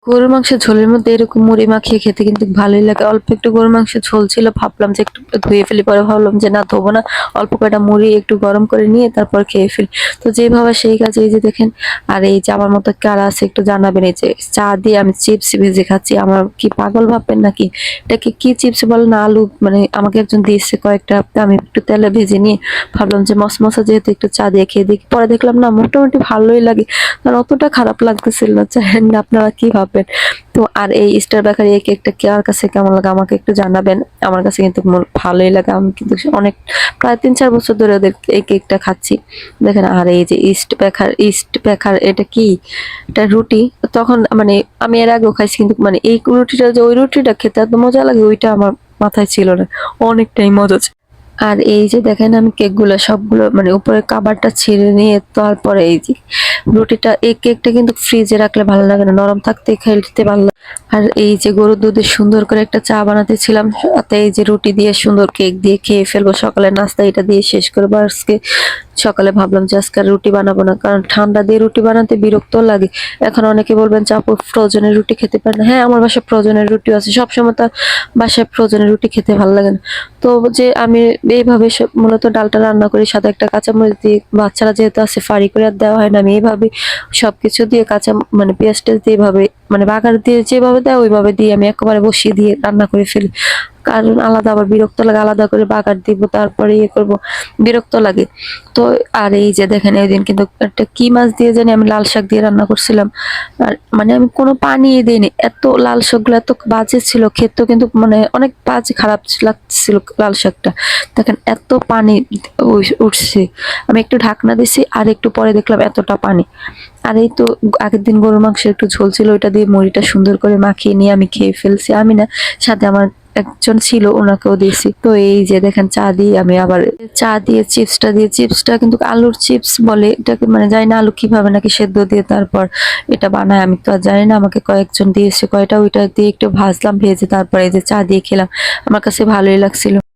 গরুর মাংসের ঝোলের মধ্যে এরকম মুড়ি মাখিয়ে খেতে কিন্তু ভালোই লাগে। অল্প একটু গরুর মাংসের ঝোল ছিল, ভাবলাম যে একটু ধুয়ে ফেলি, পরে ভাবলাম যে না ধোবো না, অল্প কয়টা মুড়ি একটু গরম করে নিয়ে তারপর খেয়ে ফেলি। তো যেভাবে সেই কাজে এই যে দেখেন। আর এই যে আমার মতো কারা আছে একটু জানাবেন। এই যে চা দিয়ে আমি চিপস ভেজে খাচ্ছি, আমার কি পাগল ভাববেন নাকি? এটাকে কি চিপস বলে না, আলু মানে আমাকে একজন দিয়েছে কয়েকটা, আমি একটু তেলে ভেজে নিয়ে ভাবলাম যে মশমশা যেহেতু একটু চা দিয়ে খেয়ে দেখি, পরে দেখলাম না মোটামুটি ভালোই লাগে, আর অতটা খারাপ লাগতেছিল না। জানেন না আপনারা কি ভাববেন? তো আর এই স্টার বেকারি এই কেকটা কার কাছে কেমন লাগে আমাকে একটু জানাবেন। আমার কাছে কিন্তু ভালোই লাগে, আমি কিন্তু অনেক প্রায় 3-4 বছর ধরে ওদের এই কেকটা খাচ্ছি। দেখেন, আর এই যে ইস্ট বেকার এটা কি, এটা রুটি। তখন মানে আমি এর আগেও খাইছি, কিন্তু মানে এই রুটিটা যে ওই রুটিটা খেতে এত মজা লাগে ওইটা আমার মাথায় ছিল না, অনেকটাই মজা ছিল। আর এই যে দেখেন আমি কেকগুলো সবগুলো মানে উপরে কাভারটা ছিঁড়ে নিয়ে তারপরে এই যে রুটিটা, এই কেকটা কিন্তু ফ্রিজে রাখলে ভালো লাগে না, নরম থাকতে খেতে ভালো লাগে। আর এই যে গরুর দুধে সুন্দর করে একটা চা বানাতেছিলাম, সাথে এই যে রুটি দিয়ে সুন্দর কেক দিয়ে খেয়ে ফেলবো সকালের নাস্তা, এটা দিয়ে শেষ করবো আজকে। সকালে ভাবলাম যে আজকে আর রুটি বানাবো না, কারণ ঠান্ডা দিয়ে রুটি বানাতে বিরক্ত লাগে। এখন অনেকে বলবেন যে আপু ফ্রোজেনের রুটি খেতে পারেন না। হ্যাঁ, আমার বাসায় ফ্রোজেনের রুটিও আছে, সবসময় তো আর বাসায় ফ্রোজেনের রুটি খেতে ভালো লাগে না। তো যে আমি এইভাবে মূলত ডালটা রান্না করি, সাথে একটা কাঁচামরিচ দিয়ে, বাচ্চারা যেহেতু আছে ফাঁড়ি করে আর দেওয়া হয় না, আমি এইভাবে সবকিছু দিয়ে কাঁচা মানে পেঁয়াজ টেস্ট দিয়ে এইভাবে মানে বাগার দিয়ে যেভাবে দেয় ওইভাবে দিয়ে আমি একেবারে বসিয়ে দিয়ে রান্না করে ফেলি। কারণ আলাদা আবার বিরক্ত লাগে, আলাদা করে বাগার দিব তারপরে ইয়ে করবো, বিরক্ত লাগে। তো আর এই যে দেখেন ওই দিন কিন্তু একটা কি মাছ দিয়ে জানি আমি লাল শাক দিয়ে রান্না করছিলাম, আর মানে আমি কোনো পানি দিইনি, এত লাল শাকগুলো এত বাজে ছিল খেতেও, কিন্তু মানে অনেক বাজে খারাপ লাগছিল লাল শাকটা। দেখেন এত পানি উঠছে, আমি একটু ঢাকনা দিছি আর একটু পরে দেখলাম এতটা পানি। আর এই তো আগের দিন গরুর মাংসের একটু ঝোল ছিল, ওইটা দিয়ে মুড়িটা সুন্দর করে মাখিয়ে নিয়ে আমি খেয়ে ফেলছি। আমি না, সাথে আমার একজন ছিল ওনাকেও দিয়েছি। তো এই যে দেখেন চা দিয়ে আমি আবার চা দিয়ে চিপসটা কিন্তু আলুর চিপস বলে এটাকে, মানে জানি না আলু কিভাবে নাকি সেদ্ধ দিয়ে তারপর এটা বানায়, আমি তো আর জানি না, আমাকে কয়েকজন দিয়েছে কয়টা, ওইটা দিয়ে একটু ভাজলাম, ভেজে তারপরে এই যে চা দিয়ে খেলাম, আমার কাছে ভালোই লাগছিল।